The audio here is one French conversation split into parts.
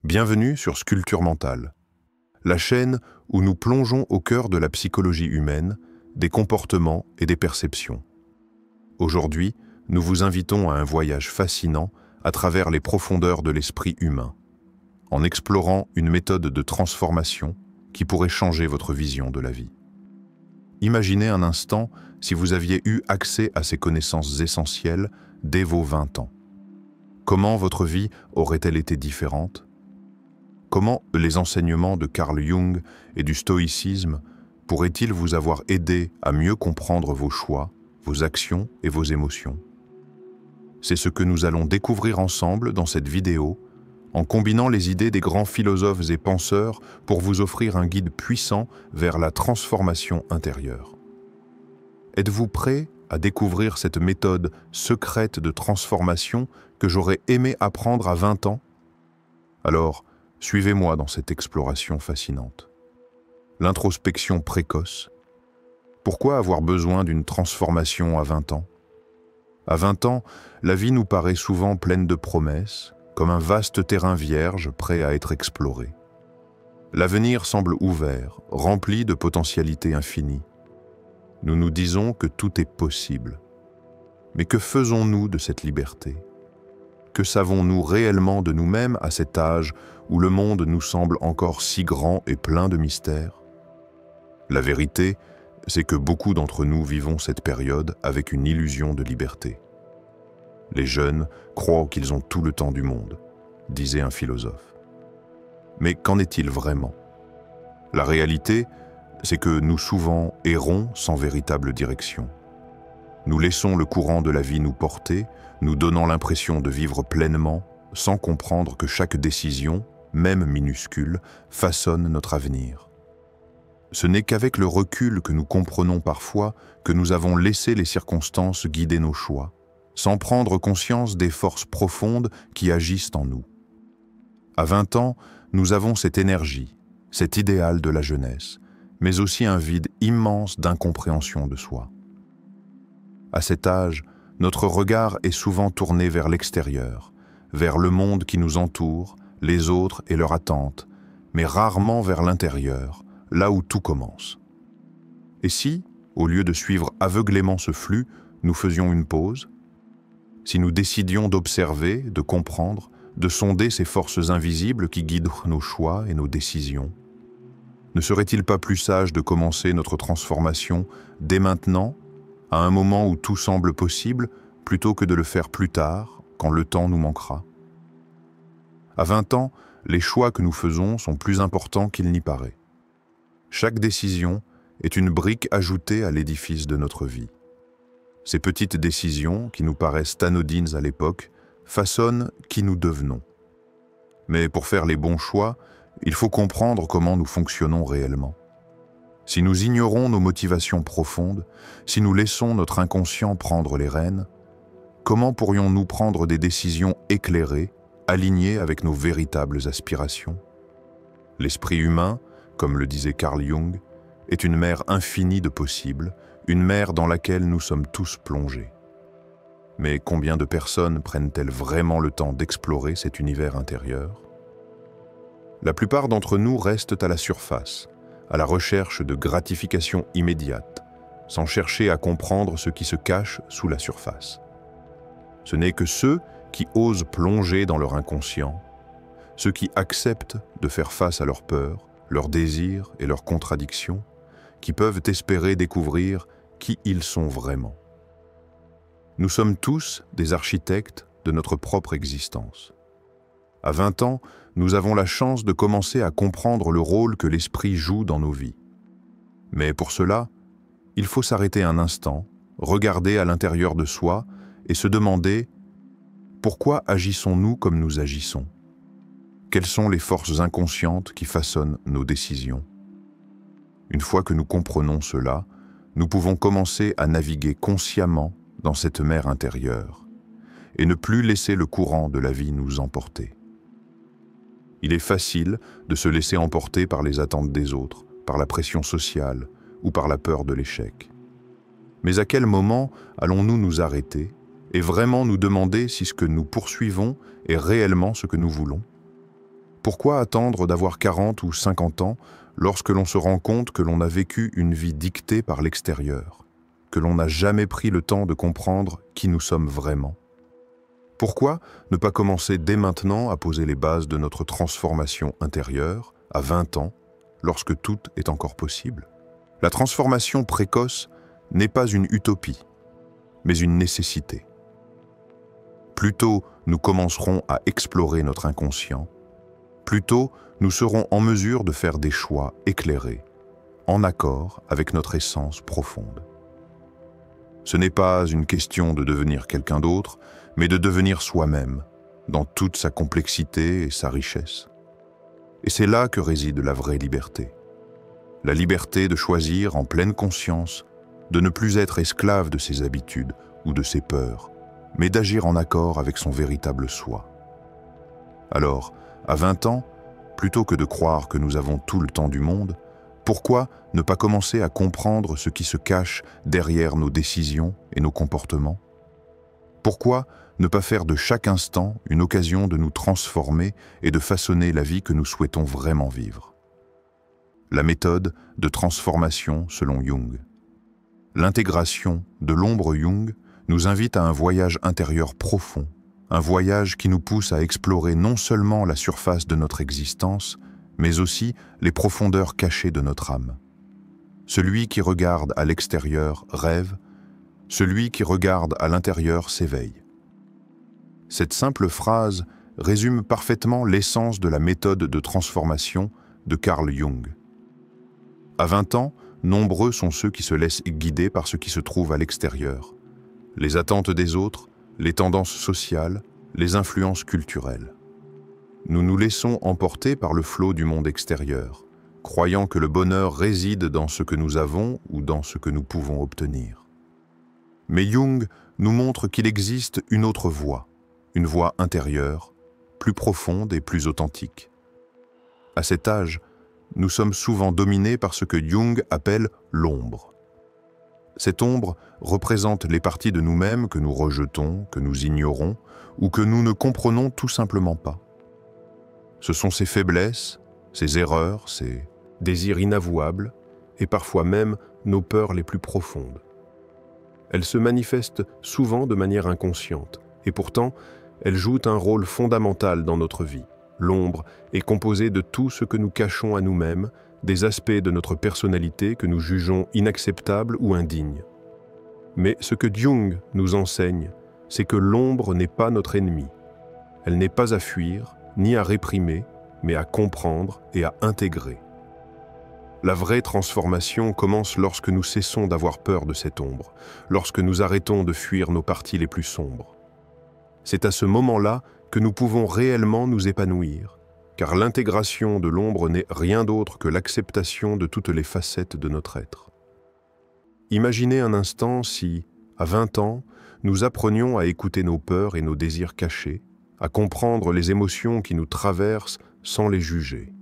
Bienvenue sur Sculpture Mentale, la chaîne où nous plongeons au cœur de la psychologie humaine, des comportements et des perceptions. Aujourd'hui, nous vous invitons à un voyage fascinant à travers les profondeurs de l'esprit humain, en explorant une méthode de transformation qui pourrait changer votre vision de la vie. Imaginez un instant si vous aviez eu accès à ces connaissances essentielles dès vos 20 ans. Comment votre vie aurait-elle été différente ? Comment les enseignements de Carl Jung et du stoïcisme pourraient-ils vous avoir aidé à mieux comprendre vos choix, vos actions et vos émotions? C'est ce que nous allons découvrir ensemble dans cette vidéo, en combinant les idées des grands philosophes et penseurs pour vous offrir un guide puissant vers la transformation intérieure. Êtes-vous prêt à découvrir cette méthode secrète de transformation que j'aurais aimé apprendre à 20 ans? Alors, suivez-moi dans cette exploration fascinante. L'introspection précoce. Pourquoi avoir besoin d'une transformation à 20 ans? À 20 ans, la vie nous paraît souvent pleine de promesses, comme un vaste terrain vierge prêt à être exploré. L'avenir semble ouvert, rempli de potentialités infinies. Nous nous disons que tout est possible. Mais que faisons-nous de cette liberté? Que savons-nous réellement de nous-mêmes à cet âge où le monde nous semble encore si grand et plein de mystères? La vérité, c'est que beaucoup d'entre nous vivons cette période avec une illusion de liberté. Les jeunes croient qu'ils ont tout le temps du monde, disait un philosophe. Mais qu'en est-il vraiment? La réalité, c'est que nous souvent errons sans véritable direction. Nous laissons le courant de la vie nous porter, nous donnant l'impression de vivre pleinement, sans comprendre que chaque décision, même minuscule, façonne notre avenir. Ce n'est qu'avec le recul que nous comprenons parfois que nous avons laissé les circonstances guider nos choix, sans prendre conscience des forces profondes qui agissent en nous. À 20 ans, nous avons cette énergie, cet idéal de la jeunesse, mais aussi un vide immense d'incompréhension de soi. À cet âge, notre regard est souvent tourné vers l'extérieur, vers le monde qui nous entoure, les autres et leurs attentes, mais rarement vers l'intérieur, là où tout commence. Et si, au lieu de suivre aveuglément ce flux, nous faisions une pause? Si nous décidions d'observer, de comprendre, de sonder ces forces invisibles qui guident nos choix et nos décisions? Ne serait-il pas plus sage de commencer notre transformation dès maintenant, à un moment où tout semble possible, plutôt que de le faire plus tard, quand le temps nous manquera? À 20 ans, les choix que nous faisons sont plus importants qu'il n'y paraît. Chaque décision est une brique ajoutée à l'édifice de notre vie. Ces petites décisions, qui nous paraissent anodines à l'époque, façonnent qui nous devenons. Mais pour faire les bons choix, il faut comprendre comment nous fonctionnons réellement. Si nous ignorons nos motivations profondes, si nous laissons notre inconscient prendre les rênes, comment pourrions-nous prendre des décisions éclairées, alignées avec nos véritables aspirations? L'esprit humain, comme le disait Carl Jung, est une mer infinie de possibles, une mer dans laquelle nous sommes tous plongés. Mais combien de personnes prennent-elles vraiment le temps d'explorer cet univers intérieur? La plupart d'entre nous restent à la surface, à la recherche de gratification immédiate, sans chercher à comprendre ce qui se cache sous la surface. Ce n'est que ceux qui osent plonger dans leur inconscient, ceux qui acceptent de faire face à leurs peurs, leurs désirs et leurs contradictions, qui peuvent espérer découvrir qui ils sont vraiment. Nous sommes tous des architectes de notre propre existence. À 20 ans, nous avons la chance de commencer à comprendre le rôle que l'esprit joue dans nos vies. Mais pour cela, il faut s'arrêter un instant, regarder à l'intérieur de soi et se demander pourquoi agissons-nous comme nous agissons? Quelles sont les forces inconscientes qui façonnent nos décisions? Une fois que nous comprenons cela, nous pouvons commencer à naviguer consciemment dans cette mer intérieure et ne plus laisser le courant de la vie nous emporter. Il est facile de se laisser emporter par les attentes des autres, par la pression sociale ou par la peur de l'échec. Mais à quel moment allons-nous nous arrêter et vraiment nous demander si ce que nous poursuivons est réellement ce que nous voulons? Pourquoi attendre d'avoir 40 ou 50 ans lorsque l'on se rend compte que l'on a vécu une vie dictée par l'extérieur, que l'on n'a jamais pris le temps de comprendre qui nous sommes vraiment? Pourquoi ne pas commencer dès maintenant à poser les bases de notre transformation intérieure, à 20 ans, lorsque tout est encore possible? La transformation précoce n'est pas une utopie, mais une nécessité. Plus tôt nous commencerons à explorer notre inconscient, plus tôt nous serons en mesure de faire des choix éclairés, en accord avec notre essence profonde. Ce n'est pas une question de devenir quelqu'un d'autre, mais de devenir soi-même, dans toute sa complexité et sa richesse. Et c'est là que réside la vraie liberté. La liberté de choisir en pleine conscience, de ne plus être esclave de ses habitudes ou de ses peurs, mais d'agir en accord avec son véritable soi. Alors, à 20 ans, plutôt que de croire que nous avons tout le temps du monde, pourquoi ne pas commencer à comprendre ce qui se cache derrière nos décisions et nos comportements? Pourquoi ne pas faire de chaque instant une occasion de nous transformer et de façonner la vie que nous souhaitons vraiment vivre? La méthode de transformation selon Jung. L'intégration de l'ombre Jung nous invite à un voyage intérieur profond, un voyage qui nous pousse à explorer non seulement la surface de notre existence, mais aussi les profondeurs cachées de notre âme. Celui qui regarde à l'extérieur rêve, celui qui regarde à l'intérieur s'éveille. Cette simple phrase résume parfaitement l'essence de la méthode de transformation de Carl Jung. À 20 ans, nombreux sont ceux qui se laissent guider par ce qui se trouve à l'extérieur, les attentes des autres, les tendances sociales, les influences culturelles. Nous nous laissons emporter par le flot du monde extérieur, croyant que le bonheur réside dans ce que nous avons ou dans ce que nous pouvons obtenir. Mais Jung nous montre qu'il existe une autre voie, une voie intérieure, plus profonde et plus authentique. À cet âge, nous sommes souvent dominés par ce que Jung appelle l'ombre. Cette ombre représente les parties de nous-mêmes que nous rejetons, que nous ignorons ou que nous ne comprenons tout simplement pas. Ce sont ces faiblesses, ces erreurs, ces désirs inavouables et parfois même nos peurs les plus profondes. Elles se manifestent souvent de manière inconsciente et pourtant elles jouent un rôle fondamental dans notre vie. L'ombre est composée de tout ce que nous cachons à nous-mêmes, des aspects de notre personnalité que nous jugeons inacceptables ou indignes. Mais ce que Jung nous enseigne, c'est que l'ombre n'est pas notre ennemi. Elle n'est pas à fuir, ni à réprimer, mais à comprendre et à intégrer. La vraie transformation commence lorsque nous cessons d'avoir peur de cette ombre, lorsque nous arrêtons de fuir nos parties les plus sombres. C'est à ce moment-là que nous pouvons réellement nous épanouir, car l'intégration de l'ombre n'est rien d'autre que l'acceptation de toutes les facettes de notre être. Imaginez un instant si, à 20 ans, nous apprenions à écouter nos peurs et nos désirs cachés, à comprendre les émotions qui nous traversent sans les juger.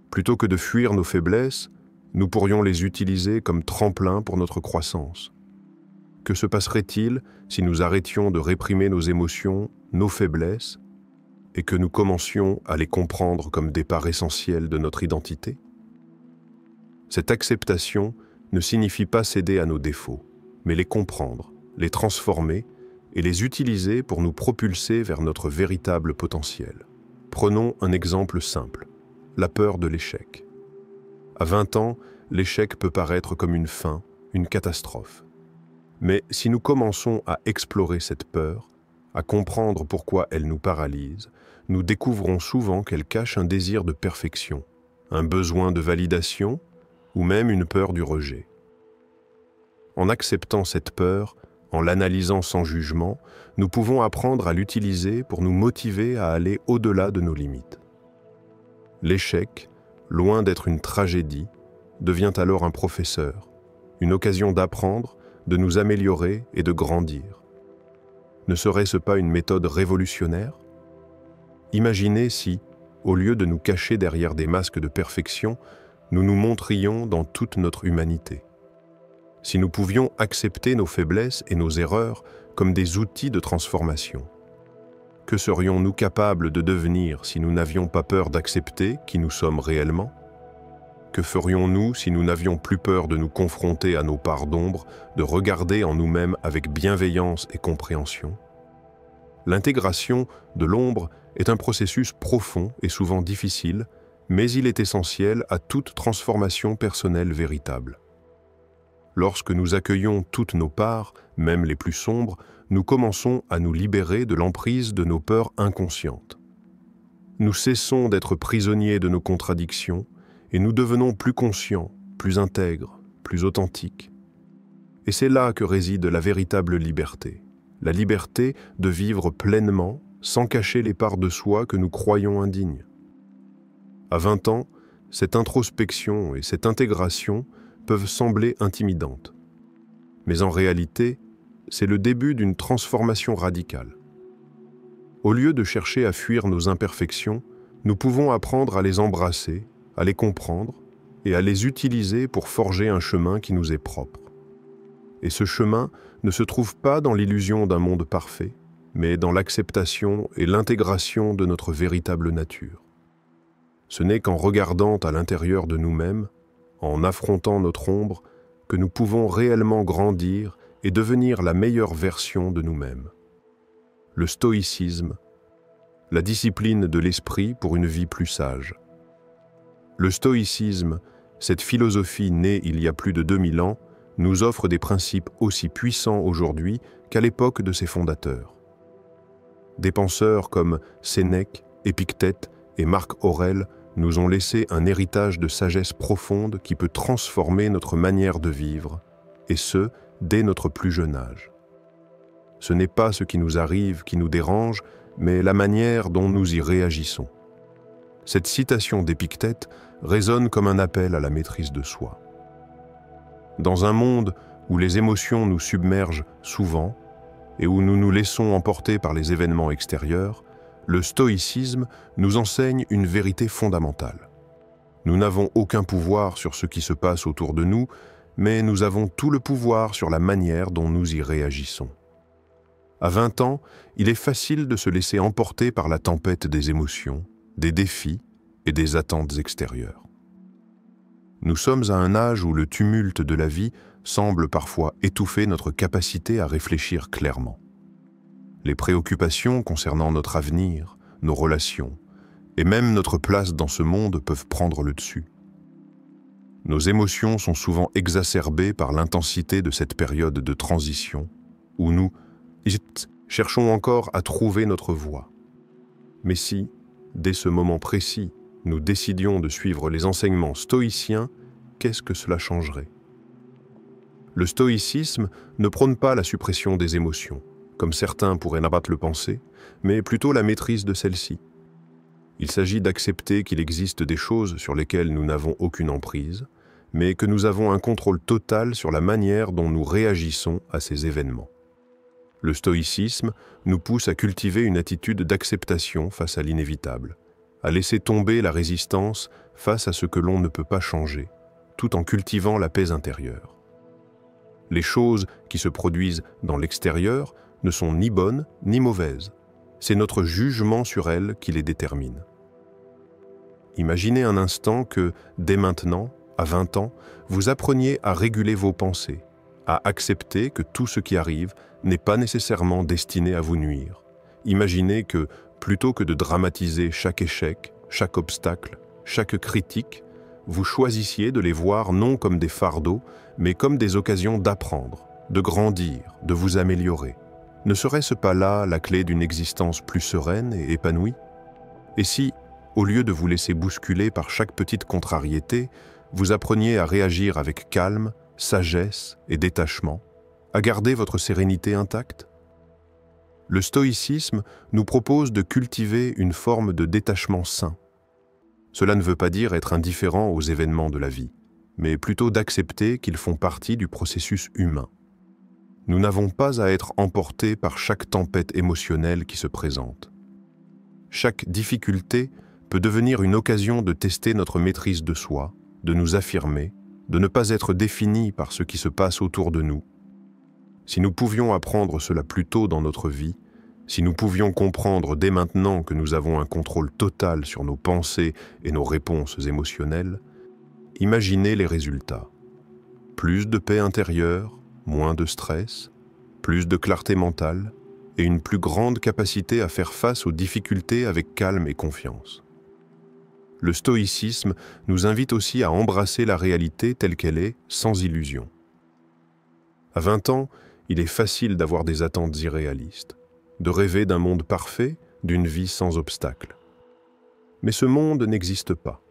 Plutôt que de fuir nos faiblesses, nous pourrions les utiliser comme tremplin pour notre croissance. Que se passerait-il si nous arrêtions de réprimer nos émotions, nos faiblesses, et que nous commencions à les comprendre comme des parts essentielles de notre identité? Cette acceptation ne signifie pas céder à nos défauts, mais les comprendre, les transformer et les utiliser pour nous propulser vers notre véritable potentiel. Prenons un exemple simple, la peur de l'échec. À 20 ans, l'échec peut paraître comme une fin, une catastrophe. Mais si nous commençons à explorer cette peur, à comprendre pourquoi elle nous paralyse, nous découvrons souvent qu'elle cache un désir de perfection, un besoin de validation ou même une peur du rejet. En acceptant cette peur, en l'analysant sans jugement, nous pouvons apprendre à l'utiliser pour nous motiver à aller au-delà de nos limites. L'échec, loin d'être une tragédie, devient alors un professeur, une occasion d'apprendre, de nous améliorer et de grandir. Ne serait-ce pas une méthode révolutionnaire? Imaginez si, au lieu de nous cacher derrière des masques de perfection, nous nous montrions dans toute notre humanité. Si nous pouvions accepter nos faiblesses et nos erreurs comme des outils de transformation. Que serions-nous capables de devenir si nous n'avions pas peur d'accepter qui nous sommes réellement? Que ferions-nous si nous n'avions plus peur de nous confronter à nos parts d'ombre, de regarder en nous-mêmes avec bienveillance et compréhension? L'intégration de l'ombre est un processus profond et souvent difficile, mais il est essentiel à toute transformation personnelle véritable. Lorsque nous accueillons toutes nos parts, même les plus sombres, nous commençons à nous libérer de l'emprise de nos peurs inconscientes. Nous cessons d'être prisonniers de nos contradictions et nous devenons plus conscients, plus intègres, plus authentiques. Et c'est là que réside la véritable liberté. La liberté de vivre pleinement, sans cacher les parts de soi que nous croyons indignes. À 20 ans, cette introspection et cette intégration peuvent sembler intimidantes. Mais en réalité, c'est le début d'une transformation radicale. Au lieu de chercher à fuir nos imperfections, nous pouvons apprendre à les embrasser, à les comprendre et à les utiliser pour forger un chemin qui nous est propre. Et ce chemin ne se trouve pas dans l'illusion d'un monde parfait, mais dans l'acceptation et l'intégration de notre véritable nature. Ce n'est qu'en regardant à l'intérieur de nous-mêmes, en affrontant notre ombre, que nous pouvons réellement grandir et devenir la meilleure version de nous-mêmes. Le stoïcisme, la discipline de l'esprit pour une vie plus sage. Le stoïcisme, cette philosophie née il y a plus de 2000 ans, nous offre des principes aussi puissants aujourd'hui qu'à l'époque de ses fondateurs. Des penseurs comme Sénèque, Épictète et Marc Aurèle nous ont laissé un héritage de sagesse profonde qui peut transformer notre manière de vivre, et ce, dès notre plus jeune âge. Ce n'est pas ce qui nous arrive qui nous dérange, mais la manière dont nous y réagissons. Cette citation d'Épictète résonne comme un appel à la maîtrise de soi. Dans un monde où les émotions nous submergent souvent et où nous nous laissons emporter par les événements extérieurs, le stoïcisme nous enseigne une vérité fondamentale. Nous n'avons aucun pouvoir sur ce qui se passe autour de nous, mais nous avons tout le pouvoir sur la manière dont nous y réagissons. À 20 ans, il est facile de se laisser emporter par la tempête des émotions, des défis et des attentes extérieures. Nous sommes à un âge où le tumulte de la vie semble parfois étouffer notre capacité à réfléchir clairement. Les préoccupations concernant notre avenir, nos relations, et même notre place dans ce monde peuvent prendre le dessus. Nos émotions sont souvent exacerbées par l'intensité de cette période de transition, où nous cherchons encore à trouver notre voie. Mais si, dès ce moment précis, nous décidions de suivre les enseignements stoïciens, qu'est-ce que cela changerait? Le stoïcisme ne prône pas la suppression des émotions, comme certains pourraient n'abattre le penser, mais plutôt la maîtrise de celles-ci. Il s'agit d'accepter qu'il existe des choses sur lesquelles nous n'avons aucune emprise, mais que nous avons un contrôle total sur la manière dont nous réagissons à ces événements. Le stoïcisme nous pousse à cultiver une attitude d'acceptation face à l'inévitable, à laisser tomber la résistance face à ce que l'on ne peut pas changer, tout en cultivant la paix intérieure. Les choses qui se produisent dans l'extérieur ne sont ni bonnes ni mauvaises. C'est notre jugement sur elles qui les détermine. Imaginez un instant que, dès maintenant, à 20 ans, vous appreniez à réguler vos pensées, à accepter que tout ce qui arrive n'est pas nécessairement destiné à vous nuire. Imaginez que, plutôt que de dramatiser chaque échec, chaque obstacle, chaque critique, vous choisissiez de les voir non comme des fardeaux, mais comme des occasions d'apprendre, de grandir, de vous améliorer. Ne serait-ce pas là la clé d'une existence plus sereine et épanouie? Et si, au lieu de vous laisser bousculer par chaque petite contrariété, vous appreniez à réagir avec calme, sagesse et détachement, à garder votre sérénité intacte? Le stoïcisme nous propose de cultiver une forme de détachement sain. Cela ne veut pas dire être indifférent aux événements de la vie, mais plutôt d'accepter qu'ils font partie du processus humain. Nous n'avons pas à être emportés par chaque tempête émotionnelle qui se présente. Chaque difficulté peut devenir une occasion de tester notre maîtrise de soi, de nous affirmer, de ne pas être définis par ce qui se passe autour de nous. Si nous pouvions apprendre cela plus tôt dans notre vie, Si nous pouvions comprendre dès maintenant que nous avons un contrôle total sur nos pensées et nos réponses émotionnelles, imaginez les résultats. Plus de paix intérieure, moins de stress, plus de clarté mentale et une plus grande capacité à faire face aux difficultés avec calme et confiance. Le stoïcisme nous invite aussi à embrasser la réalité telle qu'elle est, sans illusion. À 20 ans, il est facile d'avoir des attentes irréalistes, de rêver d'un monde parfait, d'une vie sans obstacles. Mais ce monde n'existe pas.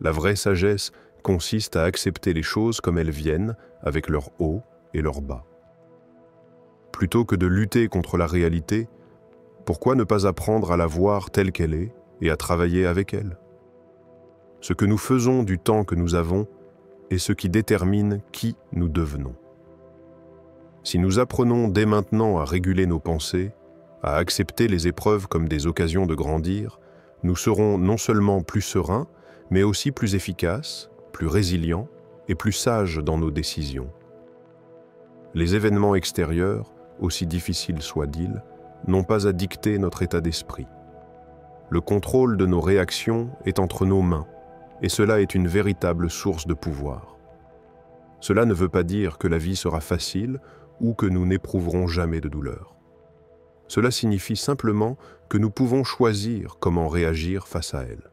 La vraie sagesse consiste à accepter les choses comme elles viennent, avec leurs hauts et leurs bas. Plutôt que de lutter contre la réalité, pourquoi ne pas apprendre à la voir telle qu'elle est et à travailler avec elle? Ce que nous faisons du temps que nous avons est ce qui détermine qui nous devenons. Si nous apprenons dès maintenant à réguler nos pensées, à accepter les épreuves comme des occasions de grandir, nous serons non seulement plus sereins, mais aussi plus efficaces, plus résilients et plus sages dans nos décisions. Les événements extérieurs, aussi difficiles soient-ils, n'ont pas à dicter notre état d'esprit. Le contrôle de nos réactions est entre nos mains, et cela est une véritable source de pouvoir. Cela ne veut pas dire que la vie sera facile ou que nous n'éprouverons jamais de douleur. Cela signifie simplement que nous pouvons choisir comment réagir face à elle.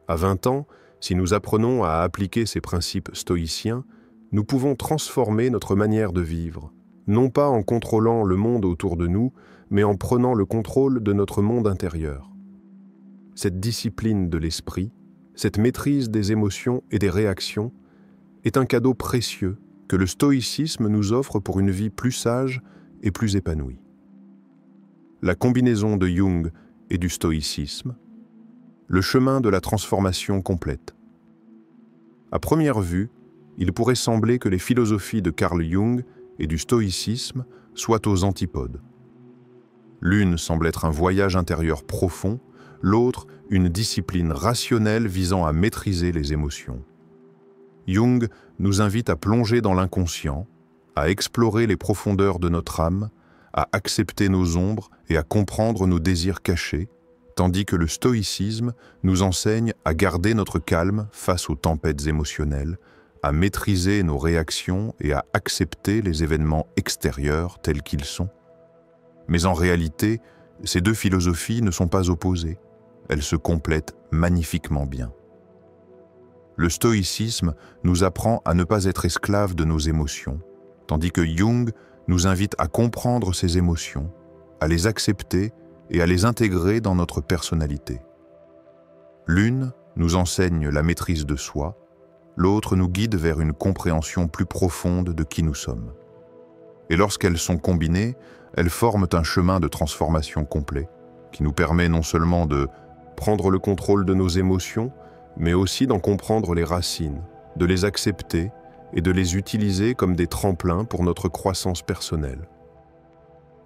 À 20 ans, si nous apprenons à appliquer ces principes stoïciens, nous pouvons transformer notre manière de vivre, non pas en contrôlant le monde autour de nous, mais en prenant le contrôle de notre monde intérieur. Cette discipline de l'esprit, cette maîtrise des émotions et des réactions, est un cadeau précieux que le stoïcisme nous offre pour une vie plus sage et plus épanouie. La combinaison de Jung et du stoïcisme, le chemin de la transformation complète. À première vue, il pourrait sembler que les philosophies de Carl Jung et du stoïcisme soient aux antipodes. L'une semble être un voyage intérieur profond, l'autre une discipline rationnelle visant à maîtriser les émotions. Jung nous invite à plonger dans l'inconscient, à explorer les profondeurs de notre âme, à accepter nos ombres et à comprendre nos désirs cachés, tandis que le stoïcisme nous enseigne à garder notre calme face aux tempêtes émotionnelles, à maîtriser nos réactions et à accepter les événements extérieurs tels qu'ils sont. Mais en réalité, ces deux philosophies ne sont pas opposées. Elles se complètent magnifiquement bien. Le stoïcisme nous apprend à ne pas être esclaves de nos émotions, tandis que Jung nous invite à comprendre ces émotions, à les accepter et à les intégrer dans notre personnalité. L'une nous enseigne la maîtrise de soi, l'autre nous guide vers une compréhension plus profonde de qui nous sommes. Et lorsqu'elles sont combinées, elles forment un chemin de transformation complet, qui nous permet non seulement de prendre le contrôle de nos émotions, mais aussi d'en comprendre les racines, de les accepter et de les utiliser comme des tremplins pour notre croissance personnelle.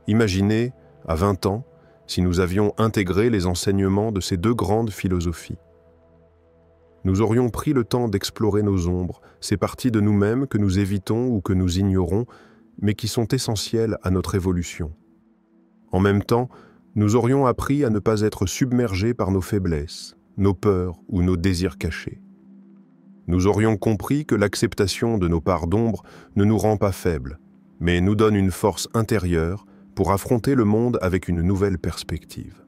Imaginez, à 20 ans, si nous avions intégré les enseignements de ces deux grandes philosophies. Nous aurions pris le temps d'explorer nos ombres, ces parties de nous-mêmes que nous évitons ou que nous ignorons, mais qui sont essentielles à notre évolution. En même temps, nous aurions appris à ne pas être submergés par nos faiblesses, nos peurs ou nos désirs cachés. Nous aurions compris que l'acceptation de nos parts d'ombre ne nous rend pas faibles, mais nous donne une force intérieure pour affronter le monde avec une nouvelle perspective.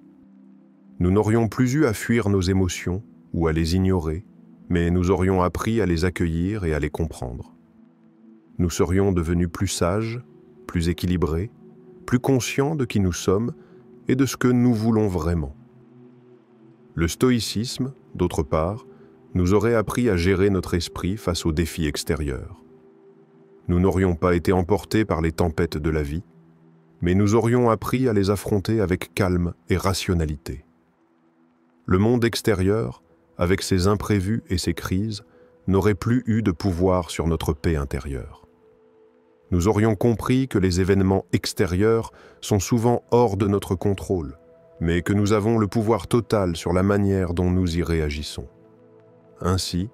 Nous n'aurions plus eu à fuir nos émotions ou à les ignorer, mais nous aurions appris à les accueillir et à les comprendre. Nous serions devenus plus sages, plus équilibrés, plus conscients de qui nous sommes et de ce que nous voulons vraiment. Le stoïcisme, d'autre part, nous aurait appris à gérer notre esprit face aux défis extérieurs. Nous n'aurions pas été emportés par les tempêtes de la vie, mais nous aurions appris à les affronter avec calme et rationalité. Le monde extérieur, avec ses imprévus et ses crises, n'aurait plus eu de pouvoir sur notre paix intérieure. Nous aurions compris que les événements extérieurs sont souvent hors de notre contrôle, mais que nous avons le pouvoir total sur la manière dont nous y réagissons. Ainsi,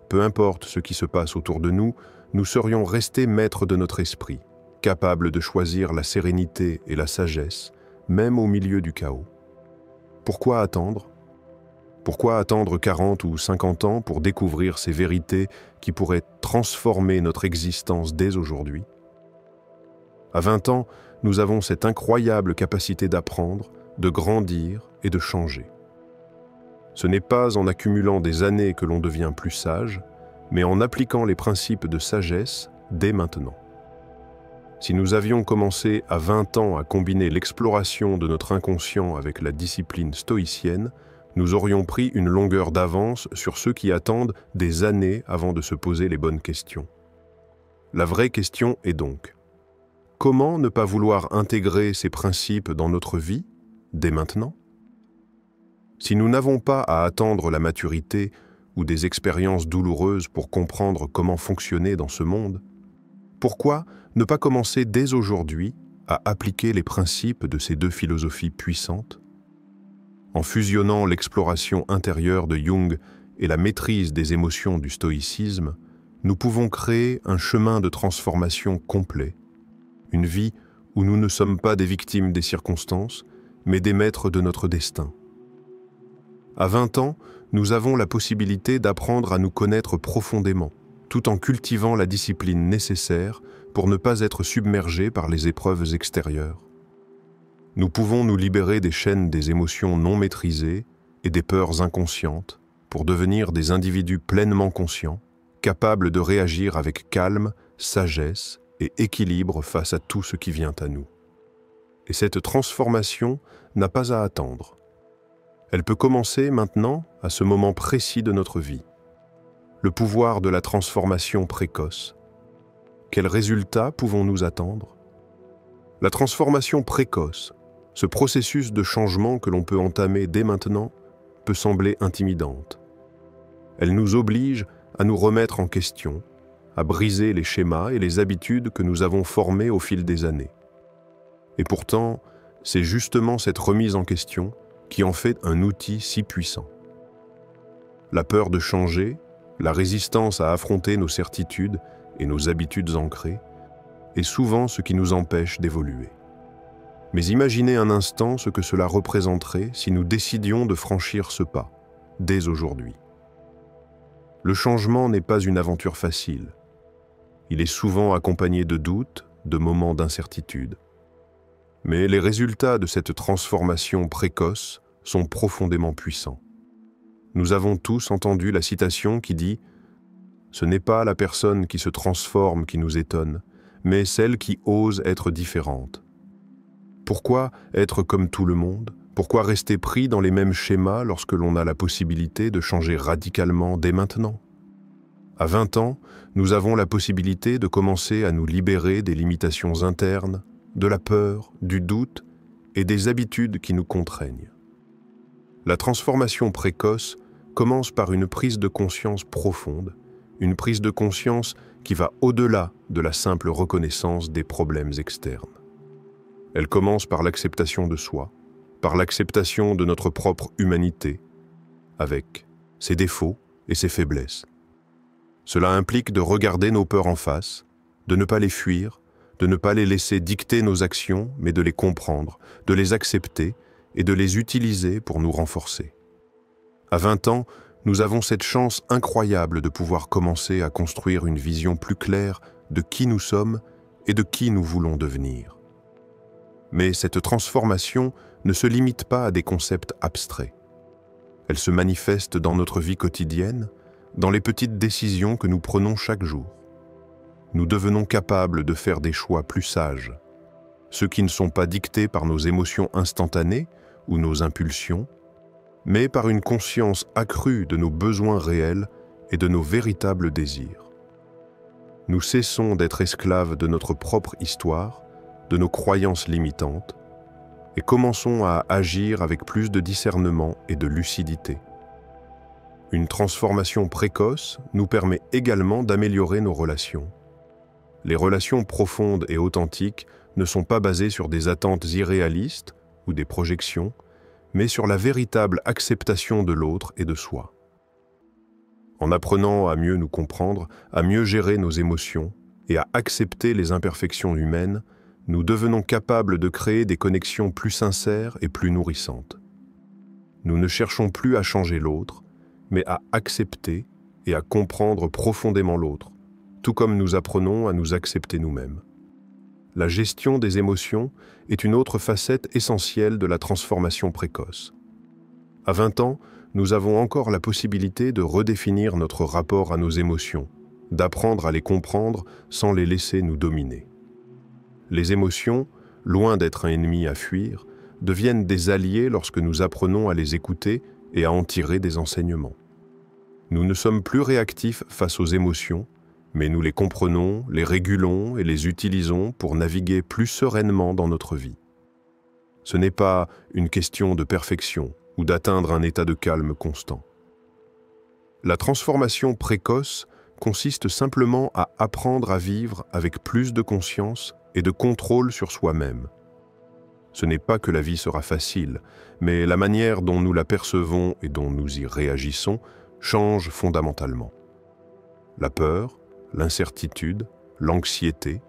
peu importe ce qui se passe autour de nous, nous serions restés maîtres de notre esprit, capables de choisir la sérénité et la sagesse, même au milieu du chaos. Pourquoi attendre? Pourquoi attendre 40 ou 50 ans pour découvrir ces vérités qui pourraient transformer notre existence dès aujourd'hui? À 20 ans, nous avons cette incroyable capacité d'apprendre, de grandir et de changer. Ce n'est pas en accumulant des années que l'on devient plus sage, mais en appliquant les principes de sagesse dès maintenant. Si nous avions commencé à 20 ans à combiner l'exploration de notre inconscient avec la discipline stoïcienne, nous aurions pris une longueur d'avance sur ceux qui attendent des années avant de se poser les bonnes questions. La vraie question est donc: comment ne pas vouloir intégrer ces principes dans notre vie dès maintenant? Si nous n'avons pas à attendre la maturité ou des expériences douloureuses pour comprendre comment fonctionner dans ce monde, pourquoi ne pas commencer dès aujourd'hui à appliquer les principes de ces deux philosophies puissantes? En fusionnant l'exploration intérieure de Jung et la maîtrise des émotions du stoïcisme, nous pouvons créer un chemin de transformation complet, une vie où nous ne sommes pas des victimes des circonstances, mais des maîtres de notre destin. À 20 ans, nous avons la possibilité d'apprendre à nous connaître profondément, tout en cultivant la discipline nécessaire pour ne pas être submergés par les épreuves extérieures. Nous pouvons nous libérer des chaînes des émotions non maîtrisées et des peurs inconscientes pour devenir des individus pleinement conscients, capables de réagir avec calme, sagesse et équilibre face à tout ce qui vient à nous. Et cette transformation n'a pas à attendre. Elle peut commencer maintenant, à ce moment précis de notre vie. Le pouvoir de la transformation précoce. Quels résultats pouvons-nous attendre? La transformation précoce, ce processus de changement que l'on peut entamer dès maintenant, peut sembler intimidante. Elle nous oblige à nous remettre en question, à briser les schémas et les habitudes que nous avons formés au fil des années. Et pourtant, c'est justement cette remise en question qui en fait un outil si puissant. La peur de changer, la résistance à affronter nos certitudes et nos habitudes ancrées, est souvent ce qui nous empêche d'évoluer. Mais imaginez un instant ce que cela représenterait si nous décidions de franchir ce pas, dès aujourd'hui. Le changement n'est pas une aventure facile. Il est souvent accompagné de doutes, de moments d'incertitude. Mais les résultats de cette transformation précoce sont profondément puissants. Nous avons tous entendu la citation qui dit « Ce n'est pas la personne qui se transforme qui nous étonne, mais celle qui ose être différente. » Pourquoi être comme tout le monde? Pourquoi rester pris dans les mêmes schémas lorsque l'on a la possibilité de changer radicalement dès maintenant? À 20 ans, nous avons la possibilité de commencer à nous libérer des limitations internes, de la peur, du doute et des habitudes qui nous contraignent. La transformation précoce commence par une prise de conscience profonde, une prise de conscience qui va au-delà de la simple reconnaissance des problèmes externes. Elle commence par l'acceptation de soi, par l'acceptation de notre propre humanité, avec ses défauts et ses faiblesses. Cela implique de regarder nos peurs en face, de ne pas les fuir, de ne pas les laisser dicter nos actions, mais de les comprendre, de les accepter et de les utiliser pour nous renforcer. À 20 ans, nous avons cette chance incroyable de pouvoir commencer à construire une vision plus claire de qui nous sommes et de qui nous voulons devenir. Mais cette transformation ne se limite pas à des concepts abstraits. Elle se manifeste dans notre vie quotidienne, dans les petites décisions que nous prenons chaque jour. Nous devenons capables de faire des choix plus sages, ceux qui ne sont pas dictés par nos émotions instantanées ou nos impulsions, mais par une conscience accrue de nos besoins réels et de nos véritables désirs. Nous cessons d'être esclaves de notre propre histoire, de nos croyances limitantes, et commençons à agir avec plus de discernement et de lucidité. Une transformation précoce nous permet également d'améliorer nos relations. Les relations profondes et authentiques ne sont pas basées sur des attentes irréalistes ou des projections, mais sur la véritable acceptation de l'autre et de soi. En apprenant à mieux nous comprendre, à mieux gérer nos émotions et à accepter les imperfections humaines, nous devenons capables de créer des connexions plus sincères et plus nourrissantes. Nous ne cherchons plus à changer l'autre, mais à accepter et à comprendre profondément l'autre, tout comme nous apprenons à nous accepter nous-mêmes. La gestion des émotions est une autre facette essentielle de la transformation précoce. À 20 ans, nous avons encore la possibilité de redéfinir notre rapport à nos émotions, d'apprendre à les comprendre sans les laisser nous dominer. Les émotions, loin d'être un ennemi à fuir, deviennent des alliés lorsque nous apprenons à les écouter et à en tirer des enseignements. Nous ne sommes plus réactifs face aux émotions, mais nous les comprenons, les régulons et les utilisons pour naviguer plus sereinement dans notre vie. Ce n'est pas une question de perfection ou d'atteindre un état de calme constant. La transformation précoce consiste simplement à apprendre à vivre avec plus de conscience et de contrôle sur soi-même. Ce n'est pas que la vie sera facile, mais la manière dont nous la percevons et dont nous y réagissons change fondamentalement. La peur, l'incertitude, l'anxiété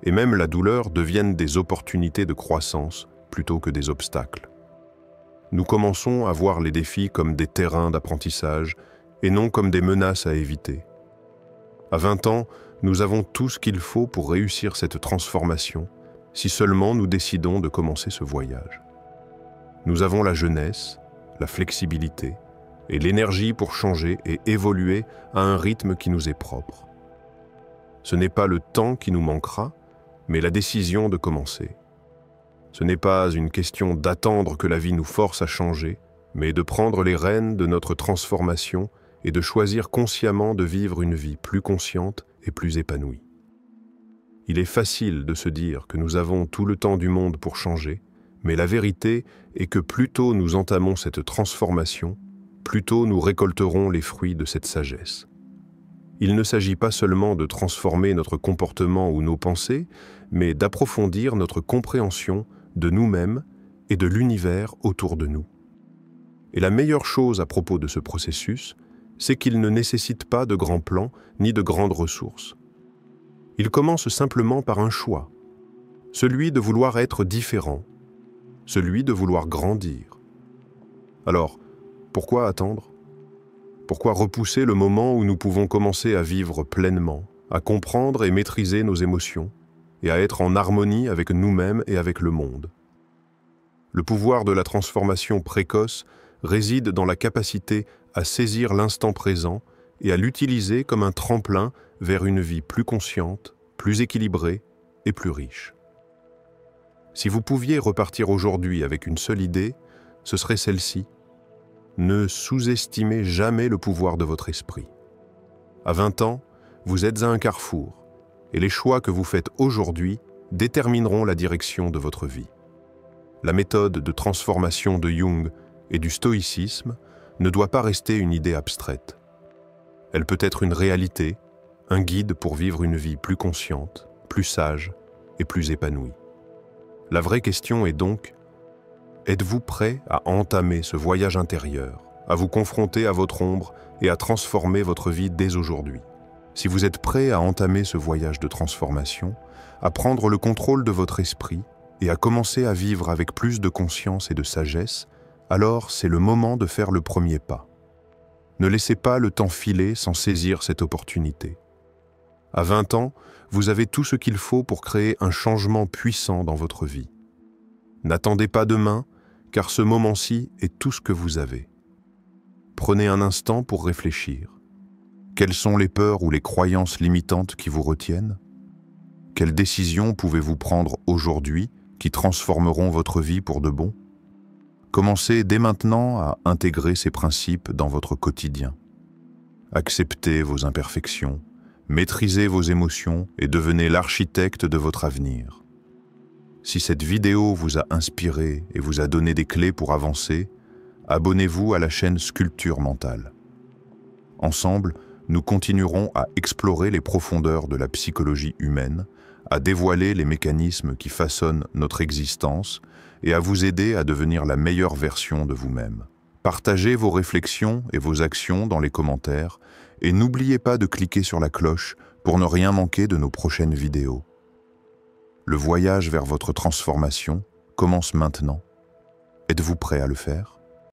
et même la douleur deviennent des opportunités de croissance plutôt que des obstacles. Nous commençons à voir les défis comme des terrains d'apprentissage et non comme des menaces à éviter. À 20 ans, nous avons tout ce qu'il faut pour réussir cette transformation, si seulement nous décidons de commencer ce voyage. Nous avons la jeunesse, la flexibilité et l'énergie pour changer et évoluer à un rythme qui nous est propre. Ce n'est pas le temps qui nous manquera, mais la décision de commencer. Ce n'est pas une question d'attendre que la vie nous force à changer, mais de prendre les rênes de notre transformation et de choisir consciemment de vivre une vie plus consciente et plus épanouie. Il est facile de se dire que nous avons tout le temps du monde pour changer, mais la vérité est que plus tôt nous entamons cette transformation, plus tôt nous récolterons les fruits de cette sagesse. Il ne s'agit pas seulement de transformer notre comportement ou nos pensées, mais d'approfondir notre compréhension de nous-mêmes et de l'univers autour de nous. Et la meilleure chose à propos de ce processus, c'est qu'il ne nécessite pas de grands plans ni de grandes ressources. Il commence simplement par un choix, celui de vouloir être différent, celui de vouloir grandir. Alors, pourquoi attendre ? Pourquoi repousser le moment où nous pouvons commencer à vivre pleinement, à comprendre et maîtriser nos émotions, et à être en harmonie avec nous-mêmes et avec le monde ? Le pouvoir de la transformation précoce réside dans la capacité à saisir l'instant présent et à l'utiliser comme un tremplin vers une vie plus consciente, plus équilibrée et plus riche. Si vous pouviez repartir aujourd'hui avec une seule idée, ce serait celle-ci. Ne sous-estimez jamais le pouvoir de votre esprit. À 20 ans, vous êtes à un carrefour, et les choix que vous faites aujourd'hui détermineront la direction de votre vie. La méthode de transformation de Jung et du stoïcisme ne doit pas rester une idée abstraite. Elle peut être une réalité, un guide pour vivre une vie plus consciente, plus sage et plus épanouie. La vraie question est donc, êtes-vous prêt à entamer ce voyage intérieur, à vous confronter à votre ombre et à transformer votre vie dès aujourd'hui? Si vous êtes prêt à entamer ce voyage de transformation, à prendre le contrôle de votre esprit et à commencer à vivre avec plus de conscience et de sagesse, alors c'est le moment de faire le premier pas. Ne laissez pas le temps filer sans saisir cette opportunité. À 20 ans, vous avez tout ce qu'il faut pour créer un changement puissant dans votre vie. N'attendez pas demain, car ce moment-ci est tout ce que vous avez. Prenez un instant pour réfléchir. Quelles sont les peurs ou les croyances limitantes qui vous retiennent? Quelles décisions pouvez-vous prendre aujourd'hui qui transformeront votre vie pour de bon? Commencez dès maintenant à intégrer ces principes dans votre quotidien. Acceptez vos imperfections, maîtrisez vos émotions et devenez l'architecte de votre avenir. Si cette vidéo vous a inspiré et vous a donné des clés pour avancer, abonnez-vous à la chaîne Sculpture Mentale. Ensemble, nous continuerons à explorer les profondeurs de la psychologie humaine, à dévoiler les mécanismes qui façonnent notre existence et à vous aider à devenir la meilleure version de vous-même. Partagez vos réflexions et vos actions dans les commentaires et n'oubliez pas de cliquer sur la cloche pour ne rien manquer de nos prochaines vidéos. Le voyage vers votre transformation commence maintenant. Êtes-vous prêt à le faire ?